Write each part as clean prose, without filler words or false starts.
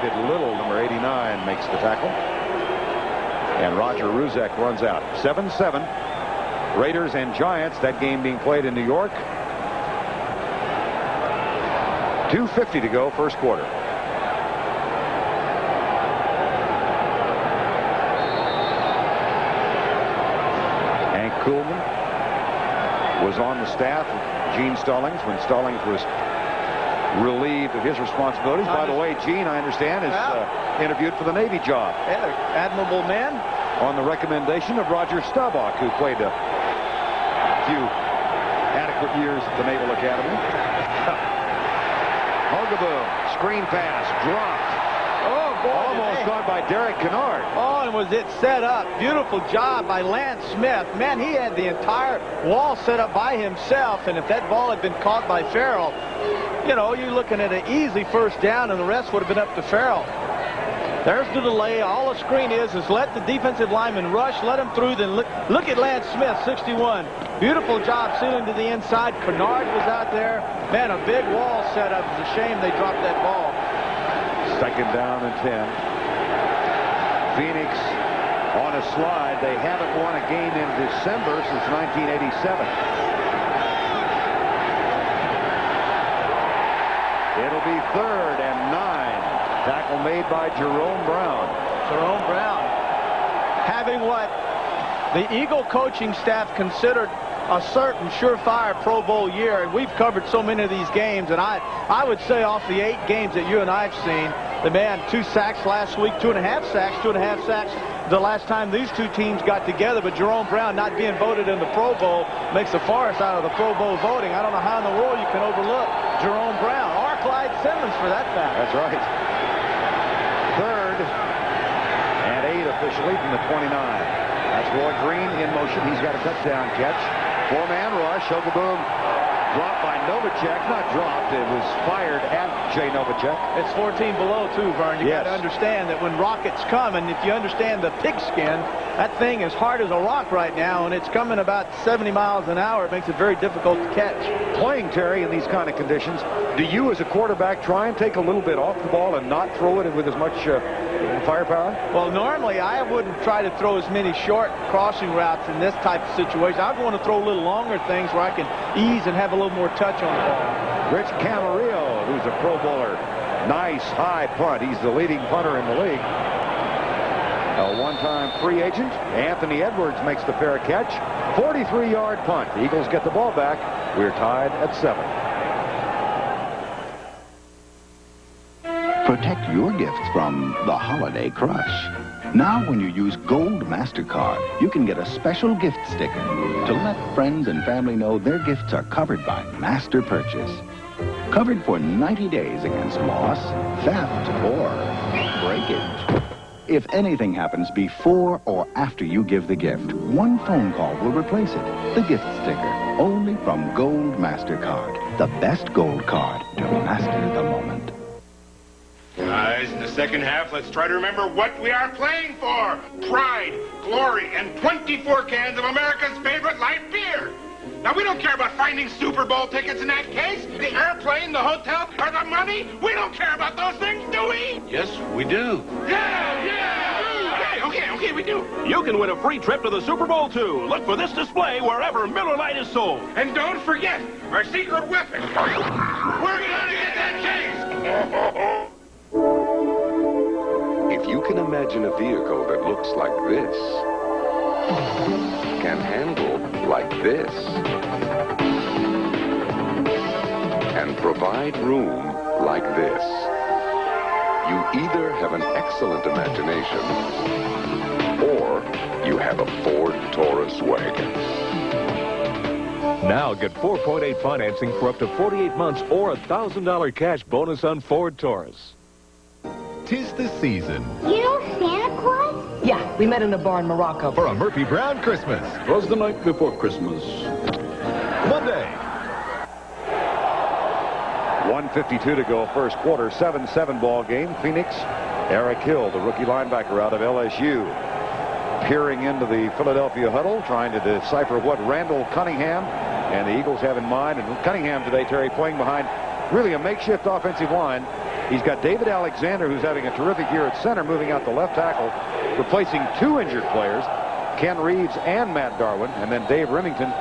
David Little, number 89, makes the tackle. And Roger Ruzek runs out. 7-7. Raiders and Giants, that game being played in New York. 2:50 to go, first quarter. Hank Kuhlman was on the staff of Gene Stallings when Stallings was relieved of his responsibilities. By the way, Gene, I understand, is interviewed for the Navy job. Yeah, admirable man. On the recommendation of Roger Staubach, who played a few adequate years at the Naval Academy. Hogaboom, screen pass, dropped. Oh, boy. Almost caught by Derek Kennard. Oh, and was it set up? Beautiful job by Lance Smith. Man, he had the entire wall set up by himself, and if that ball had been caught by Farrell, you know, you're looking at an easy first down, and the rest would have been up to Farrell. There's the delay. All the screen is let the defensive lineman rush, let him through, then look at Lance Smith, 61. Beautiful job sealing to the inside. Kennard was out there. Man, a big wall set up. It's a shame they dropped that ball. Second down and 10. Phoenix on a slide. They haven't won a game in December since 1987. It'll be 3rd and 9. Tackle made by Jerome Brown. Jerome Brown having what the Eagle coaching staff considered a certain surefire Pro Bowl year, and we've covered so many of these games, and I would say off the 8 games that you and I have seen, the man 2 sacks last week, 2.5 sacks the last time these two teams got together. But Jerome Brown not being voted in the Pro Bowl makes a farce out of the Pro Bowl voting. I don't know how in the world you can overlook Jerome Brown or Clyde Simmons for that fact. That's right. 3rd and 8 officially from the 29. That's Roy Green in motion. He's got a touchdown catch. 4-man rush. Hogaboom dropped by Novacek. Not dropped. It was fired at Jay Novacek. It's 14 below, too, Vern. You got to understand that when rockets come, and if you understand the pigskin, that thing is hard as a rock right now, and it's coming about 70 miles an hour. It makes it very difficult to catch. Playing, Terry, in these kind of conditions, do you as a quarterback try and take a little bit off the ball and not throw it with as much firepower? Well, normally I wouldn't try to throw as many short crossing routes in this type of situation. I'd want to throw a little longer things where I can ease and have a little more touch on the ball. Rich Camarillo, who's a Pro Bowler. Nice high punt. He's the leading punter in the league. A one-time free agent. Anthony Edwards makes the fair catch. 43-yard punt. The Eagles get the ball back. We're tied at 7. Protect your gifts from the holiday crush. Now when you use Gold MasterCard, you can get a special gift sticker to let friends and family know their gifts are covered by Master Purchase. Covered for 90 days against loss, theft, or breakage. If anything happens before or after you give the gift, one phone call will replace it. The gift sticker, only from Gold MasterCard. The best gold card to master the moment. Guys, in the second half, let's try to remember what we are playing for. Pride, glory, and 24 cans of America's favorite light beer. Now, we don't care about finding Super Bowl tickets in that case. The airplane, the hotel, or the money. We don't care about those things, do we? Yes, we do. Yeah! Okay, we do. You can win a free trip to the Super Bowl, too. Look for this display wherever Miller Lite is sold. And don't forget our secret weapon. We're gonna get that case! If you can imagine a vehicle that looks like this, can handle like this, and provide room like this, you either have an excellent imagination or you have a Ford Taurus wagon. Now get 4.8 financing for up to 48 months or $1,000 cash bonus on Ford Taurus. 'Tis the season. You know Santa Claus? Yeah, we met in a bar in Morocco. For a Murphy Brown Christmas. Was the night before Christmas. Monday. 1:52 to go, first quarter, 7-7 ball game. Phoenix, Eric Hill, the rookie linebacker out of LSU, peering into the Philadelphia huddle, trying to decipher what Randall Cunningham and the Eagles have in mind. And Cunningham today, Terry, playing behind really a makeshift offensive line He's got David Alexander, who's having a terrific year at center, moving out the left tackle, replacing 2 injured players, Ken Reeves and Matt Darwin, and then Dave Remington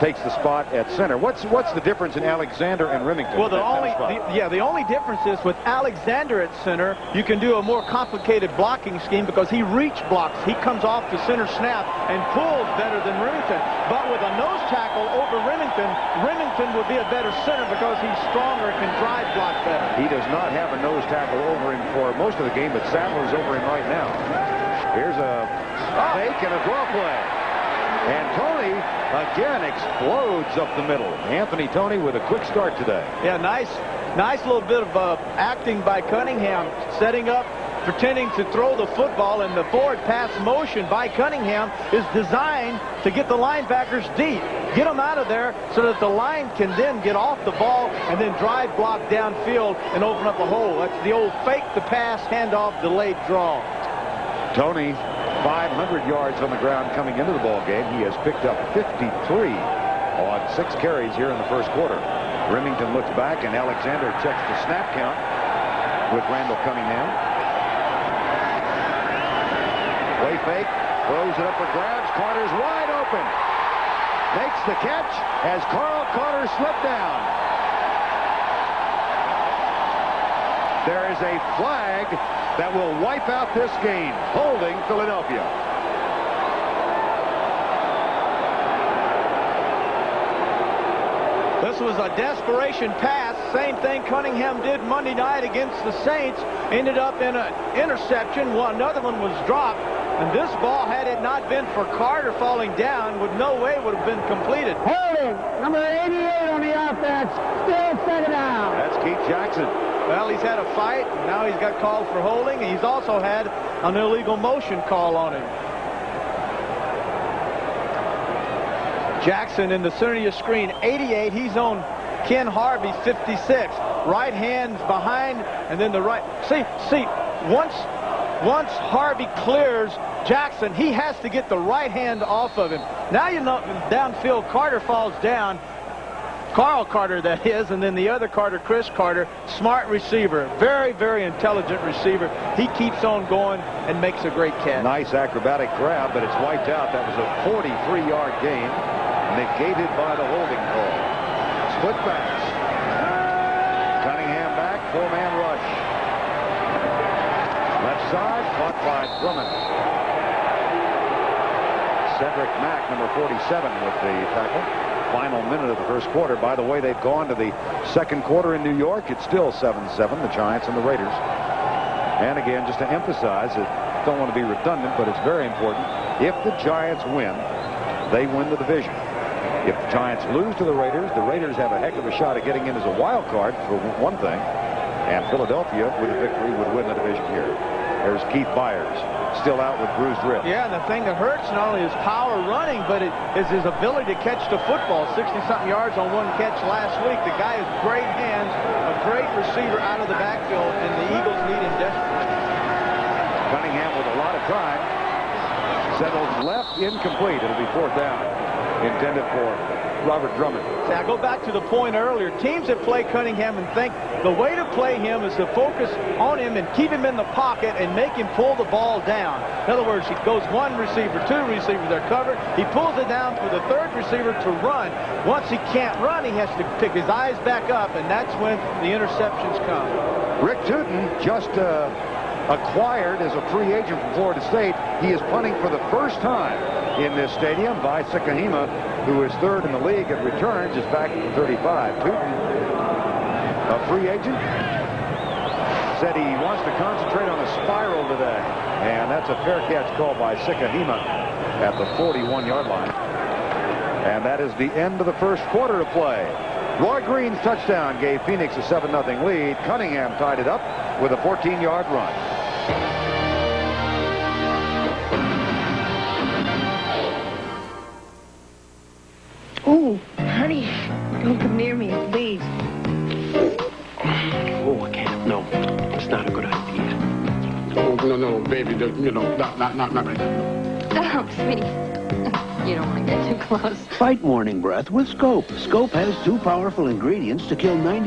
takes the spot at center. What's the difference in Alexander and Remington? Well, the only difference is with Alexander at center, you can do a more complicated blocking scheme because he reach blocks. He comes off the center snap and pulls better than Remington. But with a nose tackle over Remington, Remington would be a better center because he's stronger and can drive block better. He does not have a nose tackle over him for most of the game, but Sadler's over him right now. Here's a fake and a draw play. And Tony, again, explodes up the middle. Anthony Tony with a quick start today. Yeah, nice little bit of acting by Cunningham, setting up, pretending to throw the football, and the forward pass motion by Cunningham is designed to get the linebackers deep. Get them out of there so that the line can then get off the ball and then drive block downfield and open up a hole. That's the old fake the pass, handoff, delayed draw. Tony, 500 yards on the ground coming into the ball game. He has picked up 53 on 6 carries here in the first quarter. Remington looks back, and Alexander checks the snap count with Randall Cunningham. Way fake, throws it up for grabs. Carter's wide open. Makes the catch as Carl Carter slipped down. There is a flag that will wipe out this game, holding Philadelphia. This was a desperation pass. Same thing Cunningham did Monday night against the Saints. Ended up in an interception. Well, another one was dropped. And this ball, had it not been for Carter falling down, would no way would have been completed. Holding, number 88 on the offense. Still 2nd down. That's Keith Jackson. Well, he's had a fight. Now he's got called for holding. He's also had an illegal motion call on him. Jackson in the center of your screen, 88. He's on Ken Harvey, 56. Right hand's behind, and then the right. See, once Harvey clears Jackson, he has to get the right hand off of him. Now you know downfield, Carter falls down. Carl Carter, that is, and then the other Carter, Chris Carter, smart receiver. Very, very intelligent receiver. He keeps on going and makes a great catch. Nice acrobatic grab, but it's wiped out. That was a 43-yard gain, negated by the holding call. Split backs. Cunningham back, 4-man rush. Left side, caught by Drummond. Cedric Mack, number 47, with the tackle. Final minute of the first quarter. By the way, they've gone to the second quarter in New York. It's still 7-7, the Giants and the Raiders. And again, just to emphasize, I don't want to be redundant, but it's very important. If the Giants win, they win the division. If the Giants lose to the Raiders have a heck of a shot at getting in as a wild card, for one thing. And Philadelphia, with a victory, would win the division here. There's Keith Byers, still out with bruised ribs. Yeah, and the thing that hurts not only his power running, but it is his ability to catch the football. 60-something yards on one catch last week. The guy has great hands, a great receiver out of the backfield, and the Eagles need him desperately. Cunningham with a lot of time. Settles left, incomplete. It'll be 4th down. Intended for Robert Drummond. See, I go back to the point earlier. Teams that play Cunningham and think the way to play him is to focus on him and keep him in the pocket and make him pull the ball down. In other words, he goes 1 receiver, 2 receivers, they're covered. He pulls it down for the 3rd receiver to run. Once he can't run, he has to pick his eyes back up, and that's when the interceptions come. Rick Tootin just acquired as a free agent from Florida State. He is punting for the first time in this stadium. By Sikahema, who is 3rd in the league at returns, is back at 35. Tootin, a free agent, said he wants to concentrate on the spiral today. And that's a fair catch called by Sikahema at the 41-yard line. And that is the end of the first quarter of play. Roy Green's touchdown gave Phoenix a 7-0 lead. Cunningham tied it up with a 14-yard run. Ooh, honey, don't come near me, please. Oh, I can't. No, it's not a good idea. Oh, no, baby, you know, not right now. Stop, sweetie. You don't want to get too close. Fight morning breath with Scope. Scope has 2 powerful ingredients to kill 90